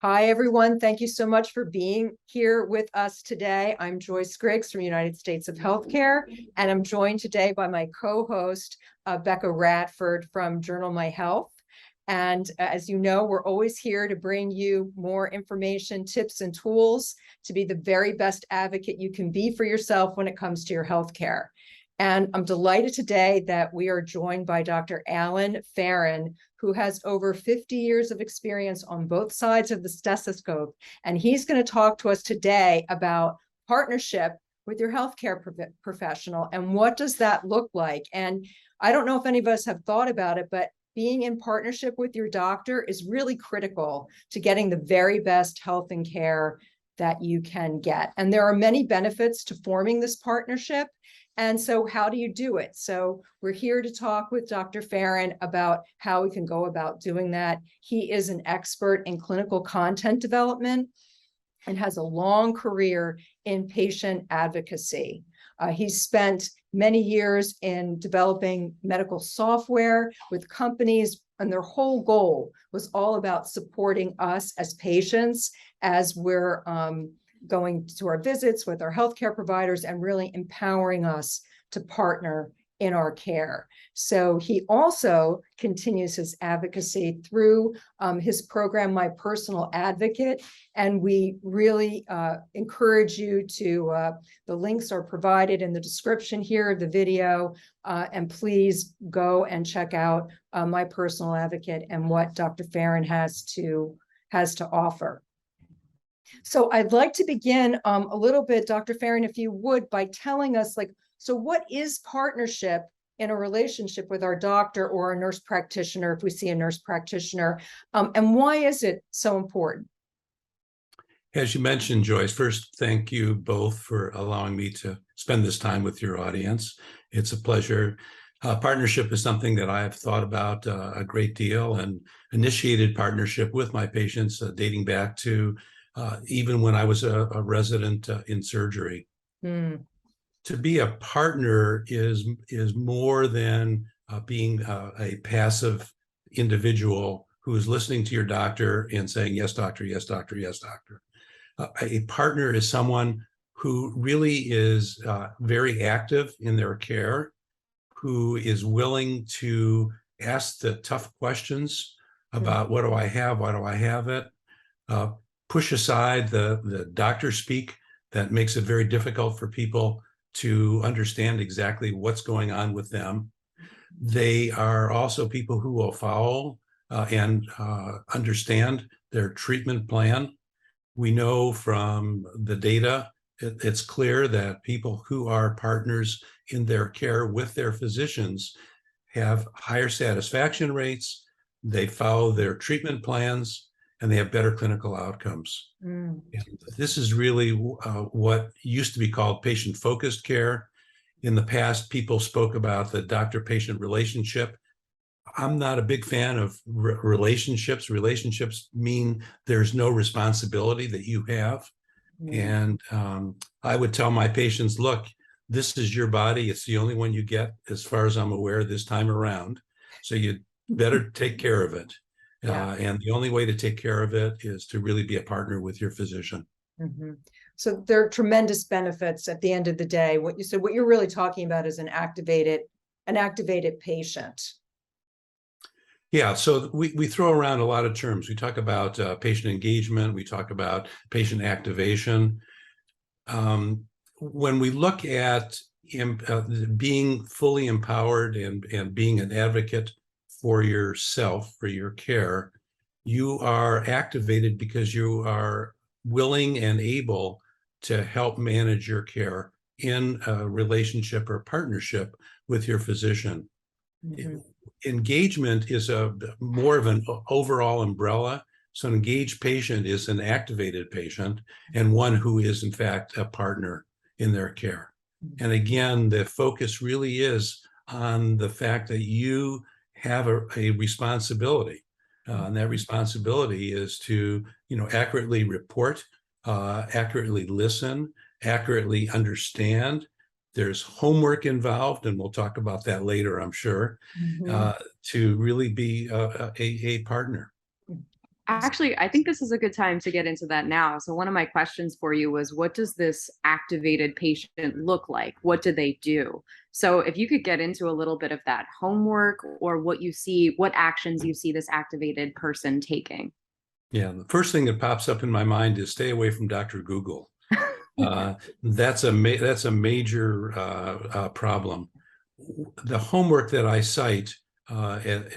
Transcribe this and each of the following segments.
Hi, everyone. Thank you so much for being here with us today. I'm Joyce Griggs from United States of Healthcare, and I'm joined today by my co-host, Becca Radford from Journal My Health. And as you know, we're always here to bring you more information, tips, and tools to be the very best advocate you can be for yourself when it comes to your healthcare. And I'm delighted today that we are joined by Dr. Alan Feren, who has over 50 years of experience on both sides of the stethoscope. And he's going to talk to us today about partnership with your healthcare professional and what does that look like. And I don't know if any of us have thought about it, but being in partnership with your doctor is really critical to getting the very best health and care that you can get. And there are many benefits to forming this partnership. And so how do you do it? So we're here to talk with Dr. Feren about how we can go about doing that. He is an expert in clinical content development and has a long career in patient advocacy. He's spent many years in developing medical software with companies, and their whole goal was all about supporting us as patients as we're going to our visits with our healthcare providers and really empowering us to partner in our care. So he also continues his advocacy through his program, My Personal Advocate. And we really encourage you to, the links are provided in the description here of the video. And please go and check out My Personal Advocate and what Dr. Feren has to offer. So I'd like to begin a little bit, Dr. Feren, if you would, by telling us, so what is partnership in a relationship with our doctor or a nurse practitioner, if we see a nurse practitioner, and why is it so important? As you mentioned, Joyce, first, thank you both for allowing me to spend this time with your audience. It's a pleasure. Partnership is something that I have thought about a great deal and initiated partnership with my patients dating back to even when I was a resident in surgery. To be a partner is more than being a passive individual who is listening to your doctor and saying, yes, doctor, yes, doctor, yes, doctor. A partner is someone who really is very active in their care, who is willing to ask the tough questions about what do I have, why do I have it, push aside the doctor speak that makes it very difficult for people to understand exactly what's going on with them. They are also people who will follow and understand their treatment plan. We know from the data, it's clear that people who are partners in their care with their physicians have higher satisfaction rates, they follow their treatment plans, and they have better clinical outcomes. And this is really what used to be called patient-focused care. In the past, people spoke about the doctor-patient relationship. I'm not a big fan of relationships. Relationships mean there's no responsibility that you have. And I would tell my patients, look, this is your body. It's the only one you get, as far as I'm aware, this time around. So you better take care of it. And the only way to take care of it is to really be a partner with your physician. So there are tremendous benefits at the end of the day. What you're really talking about is an activated patient. Yeah, so we throw around a lot of terms. We talk about patient engagement. We talk about patient activation. When we look at being fully empowered and being an advocate for yourself, for your care, you are activated because you are willing and able to help manage your care in a relationship or partnership with your physician. Engagement is more of an overall umbrella. So an engaged patient is an activated patient and one who is, in fact, a partner in their care. And again, the focus really is on the fact that you have a responsibility. And that responsibility is to, accurately report, accurately listen, accurately understand. There's homework involved, and we'll talk about that later, I'm sure, to really be a partner. Actually, I think this is a good time to get into that now. So one of my questions for you was, what does this activated patient look like? What do they do? So if you could get into a little bit of that homework or what you see, what actions you see this activated person taking. Yeah, the first thing that pops up in my mind is stay away from Dr. Google. That's a major problem. The homework that I cite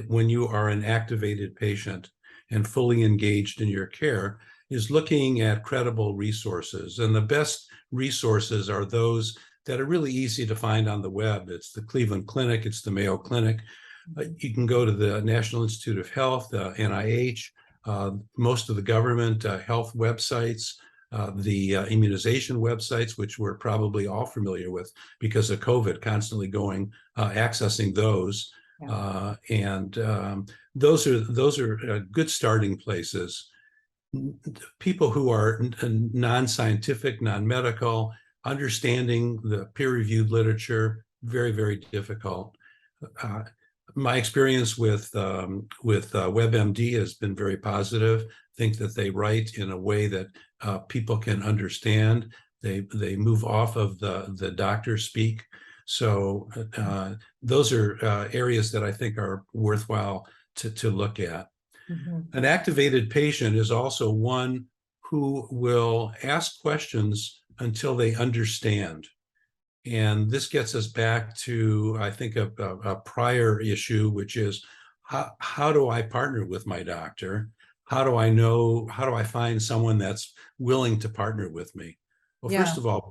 when you are an activated patient and fully engaged in your care is looking at credible resources. And the best resources are those that are really easy to find on the web. It's the Cleveland Clinic, it's the Mayo Clinic. You can go to the National Institute of Health, NIH, most of the government health websites, the immunization websites, which we're probably all familiar with because of COVID, constantly going, accessing those. Yeah. Those are good starting places. People who are non-scientific, non-medical, understanding the peer-reviewed literature, very, very difficult. My experience with WebMD has been very positive. Think that they write in a way that people can understand. They move off of the doctor speak. So those are areas that I think are worthwhile to look at. Mm-hmm. An activated patient is also one who will ask questions until they understand. And this gets us back to, I think, a prior issue, which is how do I partner with my doctor? How do I find someone that's willing to partner with me? Well, Yeah. first of all,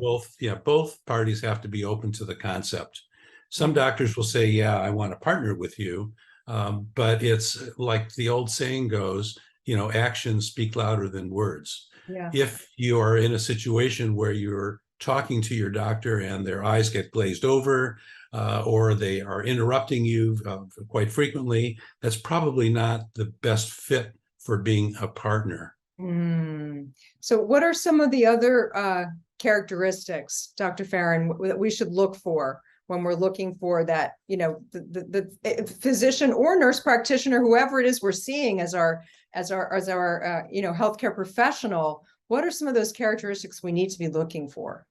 both parties have to be open to the concept. Some Mhm. doctors will say, yeah, I want to partner with you. But it's like the old saying goes, actions speak louder than words. Yeah. If you are in a situation where you're talking to your doctor and their eyes get glazed over, or they are interrupting you quite frequently, that's probably not the best fit for being a partner. So what are some of the other characteristics, Dr. Feren, that we should look for when we're looking for that, the physician or nurse practitioner, whoever it is we're seeing as our healthcare professional? What are some of those characteristics we need to be looking for?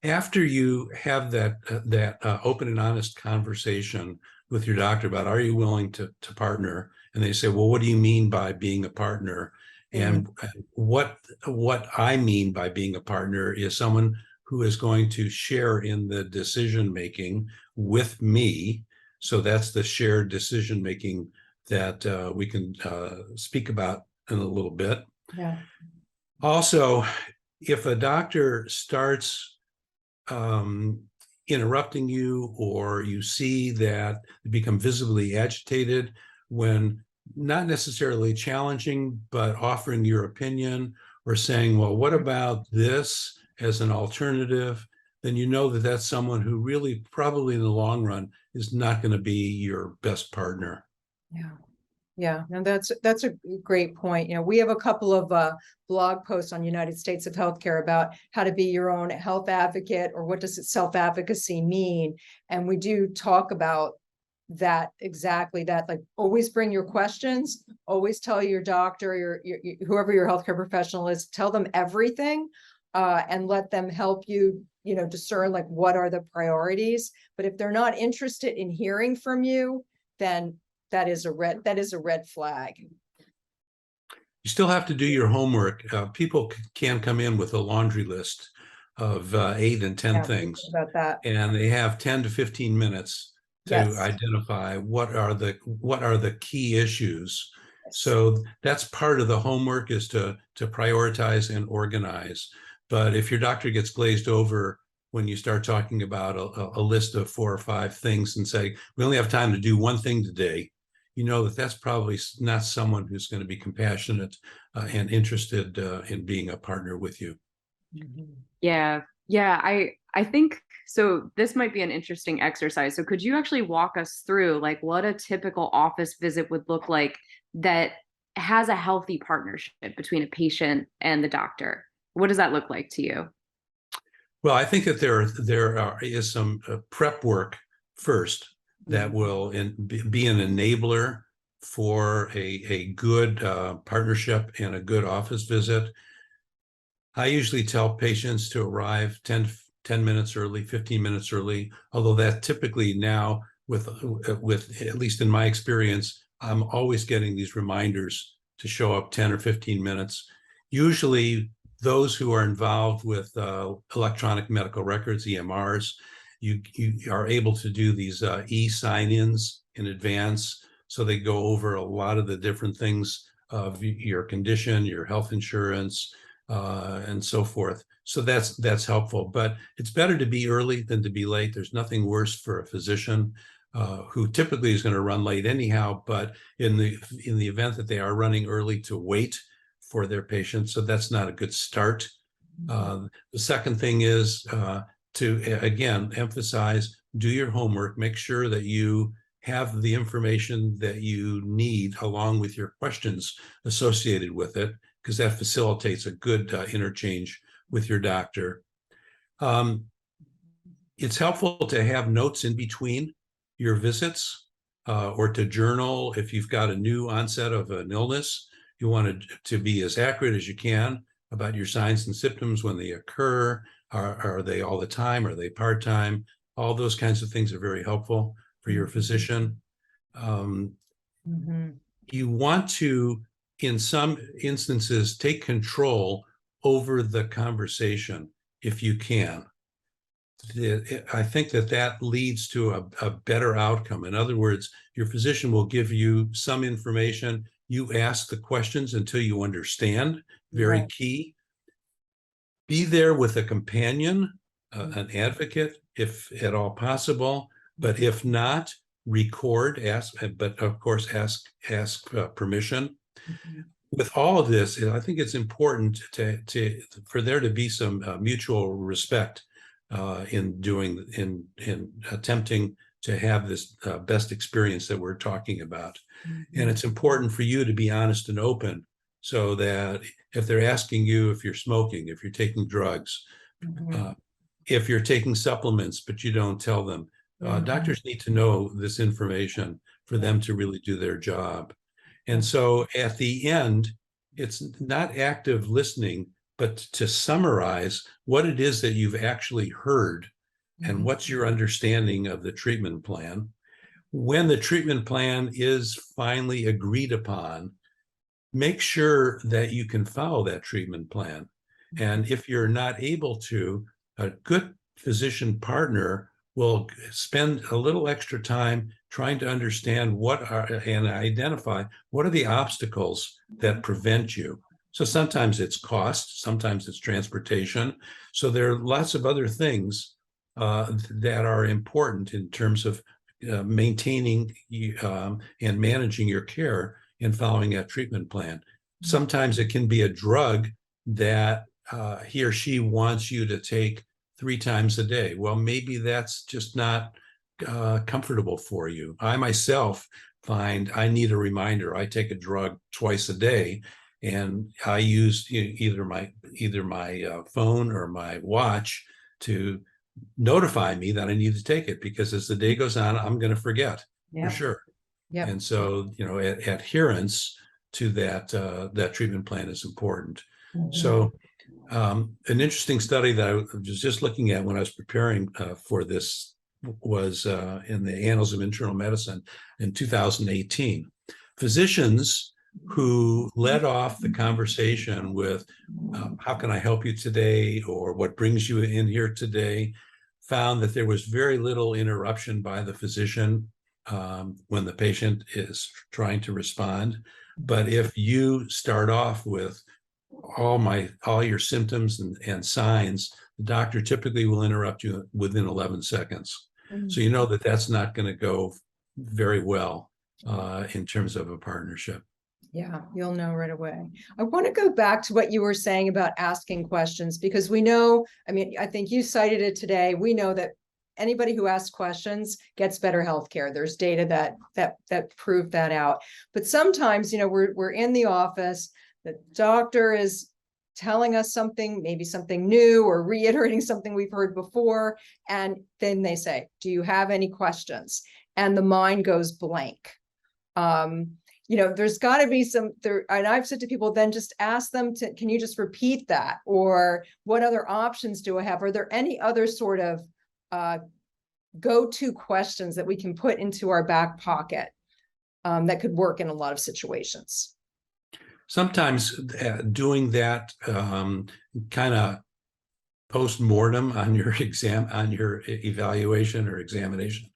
After you have that open and honest conversation with your doctor about, are you willing to partner? And they say, well, what do you mean by being a partner? And what I mean by being a partner is someone who is going to share in the decision making with me. So that's the shared decision making that we can speak about in a little bit. Yeah. Also, if a doctor starts interrupting you, or you see that they become visibly agitated when not necessarily challenging, but offering your opinion or saying, well, what about this as an alternative, then you know that that's someone who really probably in the long run is not going to be your best partner. Yeah. Yeah, and that's a great point. We have a couple of blog posts on United States of Healthcare about how to be your own health advocate, or what does self-advocacy mean. And we do talk about that, exactly that, like, always bring your questions, always tell your doctor, your whoever your healthcare professional is, tell them everything, and let them help you, discern like what are the priorities. But if they're not interested in hearing from you, then that is a red flag. You still have to do your homework. People can come in with a laundry list of 8 and 10 things, about that, and they have 10 to 15 minutes to identify what are the key issues. Yes. So that's part of the homework, is to prioritize and organize. But if your doctor gets glazed over when you start talking about a list of 4 or 5 things and say, we only have time to do one thing today, you know that's probably not someone who's going to be compassionate and interested in being a partner with you. Yeah. I think so. This might be an interesting exercise. So could you actually walk us through like what a typical office visit would look like that has a healthy partnership between a patient and the doctor? What does that look like to you? Well, I think that there is some prep work first that will be an enabler for a good partnership and a good office visit. I usually tell patients to arrive 10 minutes early, 15 minutes early, although that typically now, with at least in my experience, I'm always getting these reminders to show up 10 or 15 minutes. Usually those who are involved with electronic medical records, EMRs, you are able to do these e-sign-ins in advance. So they go over a lot of the different things of your condition, your health insurance, and so forth. So that's helpful, but it's better to be early than to be late. There's nothing worse for a physician who typically is going to run late anyhow, but in the event that they are running early, to wait for their patients. So that's not a good start. The second thing is to, again, emphasize, do your homework, make sure that you have the information that you need along with your questions associated with it, because that facilitates a good interchange with your doctor. It's helpful to have notes in between your visits or to journal if you've got a new onset of an illness. You want to be as accurate as you can about your signs and symptoms when they occur. Are they all the time? Are they part-time? All those kinds of things are very helpful for your physician. You want to, in some instances, take control over the conversation if you can. I think that leads to a better outcome. In other words, your physician will give you some information. You ask the questions until you understand. Very key. Be there with a companion, an advocate, if at all possible. But if not, record, ask, but of course, ask permission. With all of this, I think it's important for there to be some mutual respect in attempting to have this best experience that we're talking about. And it's important for you to be honest and open, so that if they're asking you if you're smoking, if you're taking drugs, if you're taking supplements, but you don't tell them, doctors need to know this information for them to really do their job. And so at the end, it's not active listening, but to summarize what it is that you've actually heard and what's your understanding of the treatment plan. When the treatment plan is finally agreed upon, make sure that you can follow that treatment plan. And if you're not able to, a good physician partner will spend a little extra time trying to understand and identify what are the obstacles that prevent you. So sometimes it's cost, sometimes it's transportation. So there are lots of other things that are important in terms of maintaining and managing your care and following a treatment plan. Sometimes it can be a drug that he or she wants you to take 3 times a day. Well, maybe that's just not comfortable for you. I myself find I need a reminder. I take a drug twice a day, and I use either my phone or my watch to notify me that I need to take it, because as the day goes on, I'm going to forget for sure. And so, adherence to that treatment plan is important. So an interesting study that I was just looking at when I was preparing for this was in the Annals of Internal Medicine in 2018. Physicians who led off the conversation with, how can I help you today? Or what brings you in here today? Found that there was very little interruption by the physician when the patient is trying to respond. But if you start off with all your symptoms and signs, the doctor typically will interrupt you within 11 seconds. So you know that that's not going to go very well in terms of a partnership. Yeah, you'll know right away. I want to go back to what you were saying about asking questions, because we know, I mean, I think you cited it today. We know that anybody who asks questions gets better healthcare. There's data that prove that out. But sometimes, we're in the office, the doctor is telling us something, maybe something new, or reiterating something we've heard before. And then they say, do you have any questions? And the mind goes blank. there's got to be some there. And I've said to people, then just ask them can you just repeat that? Or what other options do I have? Are there any other sort of go-to questions that we can put into our back pocket that could work in a lot of situations? Sometimes doing that kind of post-mortem on your exam, on your evaluation or examination,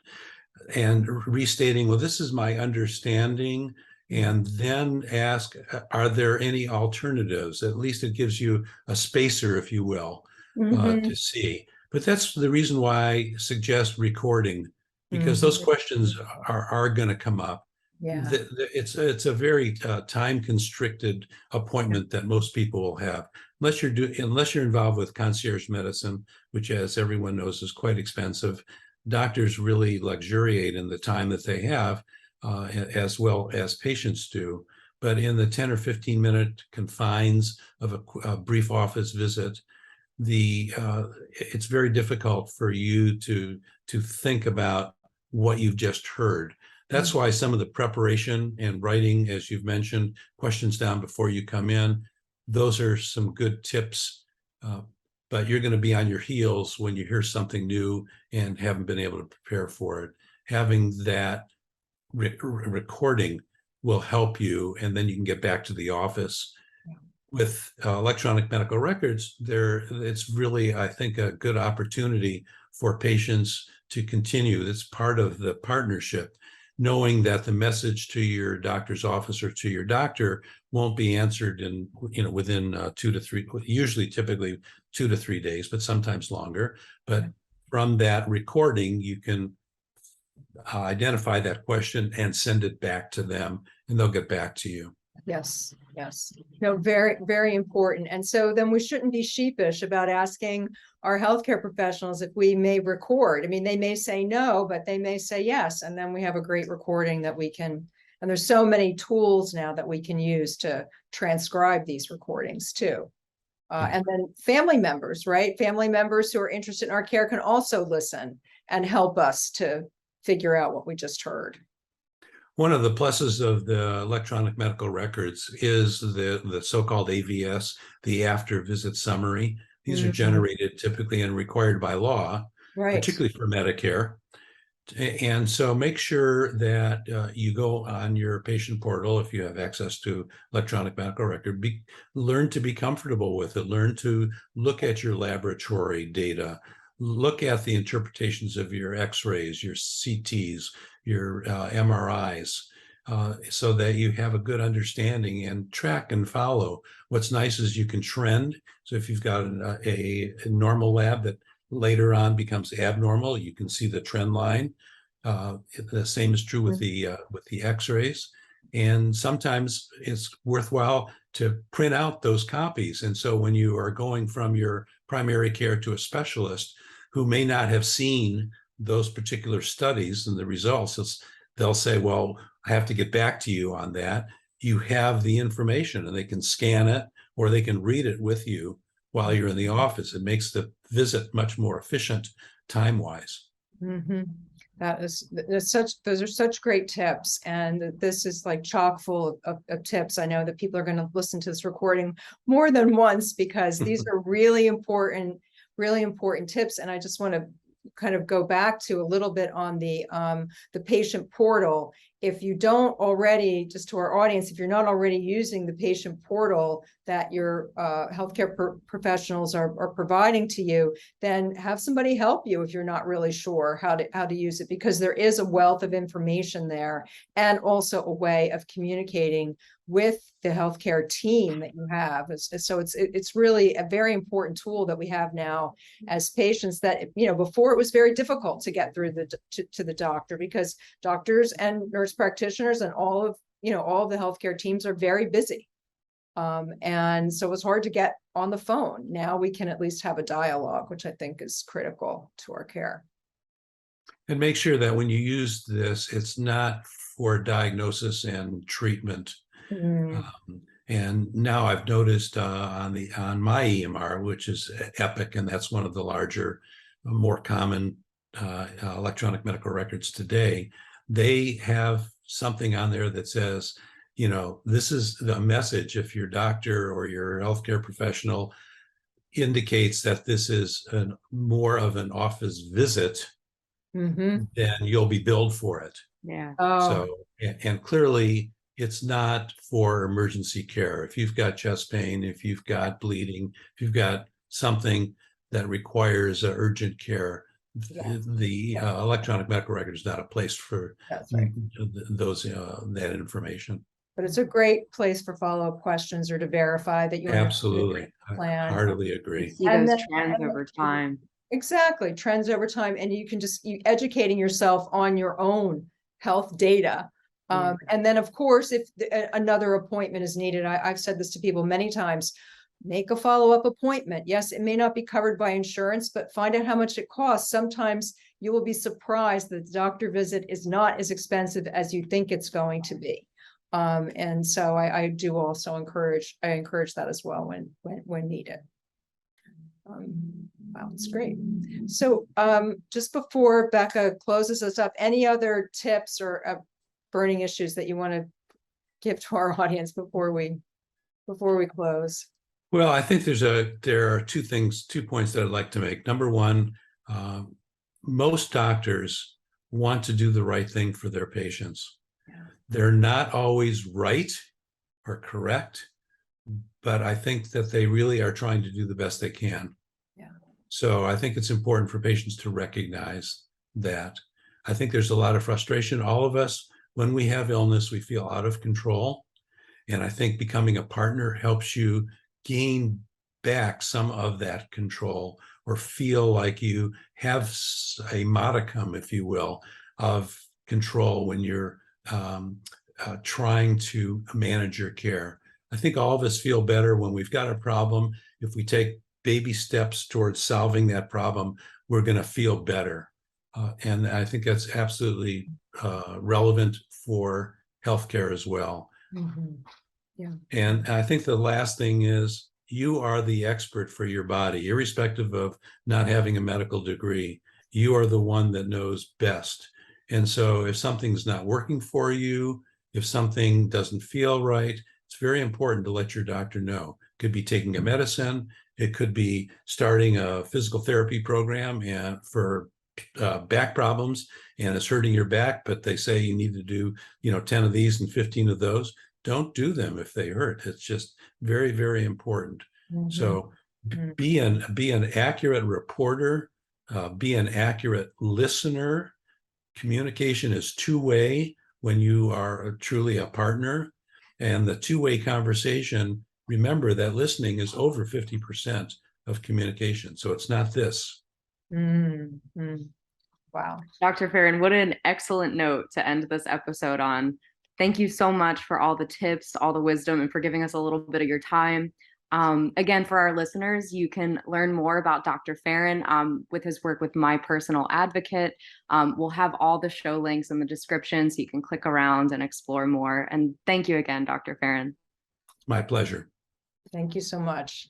and restating, well, this is my understanding, and then ask, are there any alternatives? At least it gives you a spacer, if you will, to see. But that's the reason why I suggest recording, because those questions are going to come up. Yeah. It's a very time constricted appointment that most people will have, unless you're involved with concierge medicine, which, as everyone knows, is quite expensive. Doctors really luxuriate in the time that they have, as well as patients do. But in the 10 or 15-minute confines of a brief office visit, it's very difficult for you to think about what you've just heard. That's why some of the preparation and writing, as you've mentioned, questions down before you come in, those are some good tips. But you're going to be on your heels when you hear something new and haven't been able to prepare for it. Having that recording will help you, and then you can get back to the office. With electronic medical records, it's really, I think, a good opportunity for patients to continue. It's part of the partnership, knowing that the message to your doctor's office or to your doctor won't be answered within 2 to 3, usually typically 2 to 3 days, but sometimes longer. But from that recording, you can identify that question and send it back to them, and they'll get back to you. Yes. No, very, very important. And so then we shouldn't be sheepish about asking our healthcare professionals if we may record. I mean, they may say no, but they may say yes. And then we have a great recording that we can, and there's so many tools now that we can use to transcribe these recordings too. And then family members, right? Family members who are interested in our care can also listen and help us to figure out what we just heard. One of the pluses of the electronic medical records is the so-called AVS, the after visit summary. These are generated typically and required by law, particularly for Medicare. And so make sure that you go on your patient portal, if you have access to electronic medical record, learn to be comfortable with it, learn to look at your laboratory data, look at the interpretations of your x-rays, your CTs, your MRIs, so that you have a good understanding and track and follow. What's nice is you can trend. So if you've got a normal lab that later on becomes abnormal, you can see the trend line. The same is true with the x-rays. And sometimes it's worthwhile to print out those copies. And so when you are going from your primary care to a specialist who may not have seen those particular studies and the results, they'll say, well, I have to get back to you on that. You have the information, and they can scan it or they can read it with you while you're in the office. It makes the visit much more efficient time-wise. Those are such great tips, and this is like chock full of tips. I know that people are going to listen to this recording more than once because these are really important tips. And I just want to kind of go back to a little bit on the patient portal. If you don't already, just to our audience, if you're not already using the patient portal that your healthcare professionals are providing to you, then have somebody help you if you're not really sure how to use it, because there is a wealth of information there, and also a way of communicating with the healthcare team that you have. So it's really a very important tool that we have now as patients, that, before it was very difficult to get through to the doctor, because doctors and nurse practitioners and all of the healthcare teams are very busy. And so it's hard to get on the phone. Now we can at least have a dialogue, which I think is critical to our care. And make sure that when you use this, it's not for diagnosis and treatment. And now I've noticed on my EMR, which is Epic, and that's one of the larger, more common electronic medical records today, they have something on there that says, you know, this is the message. If your doctor or your healthcare professional indicates that this is more of an office visit, Mhm. then you'll be billed for it. Yeah. Oh, So, and clearly it's not for emergency care. If you've got chest pain, if you've got bleeding, if you've got something that requires urgent care, Yeah. the electronic medical record is not a place for that's right. those that information. But it's a great place for follow-up questions or to verify that you understand Absolutely. the I plan. heartily You agree. see And those then- trends and over then- time. Exactly, trends over time, and you can just educating yourself on your own health data. And then, of course, if another appointment is needed, I've said this to people many times, make a follow-up appointment. Yes, it may not be covered by insurance, but find out how much it costs. Sometimes you will be surprised that the doctor visit is not as expensive as you think it's going to be. And so I do also encourage that as well when needed. Wow, it's great. So just before Becca closes us up, any other tips or burning issues that you want to give to our audience before we close? Well, I think there are two points that I'd like to make. Number one, most doctors want to do the right thing for their patients. Yeah. They're not always right or correct, but I think that they really are trying to do the best they can. Yeah. So I think it's important for patients to recognize that. I think there's a lot of frustration. All of us, when we have illness, we feel out of control. And I think becoming a partner helps you gain back some of that control, or feel like you have a modicum, if you will, of control when you're trying to manage your care. I think all of us feel better when we've got a problem. If we take baby steps towards solving that problem, we're going to feel better. And I think that's absolutely relevant for healthcare as well. Mm-hmm. Yeah. And I think the last thing is, you are the expert for your body, irrespective of not having a medical degree. You are the one that knows best. And so if something's not working for you, if something doesn't feel right, it's very important to let your doctor know. It could be taking a medicine. It could be starting a physical therapy program and for back problems, and it's hurting your back, but they say you need to do, 10 of these and 15 of those. Don't do them if they hurt. It's just very, very important. Mm-hmm. So be an accurate reporter, be an accurate listener. Communication is two-way when you are truly a partner. And the two-way conversation, remember that listening is over 50% of communication. So it's not this. Mm-hmm. Wow. Dr. Feren, what an excellent note to end this episode on. Thank you so much for all the tips, all the wisdom, and for giving us a little bit of your time. Again, for our listeners, you can learn more about Dr. Feren with his work with My Personal Advocate. We'll have all the show links in the description so you can click around and explore more. And thank you again, Dr. Feren. My pleasure. Thank you so much.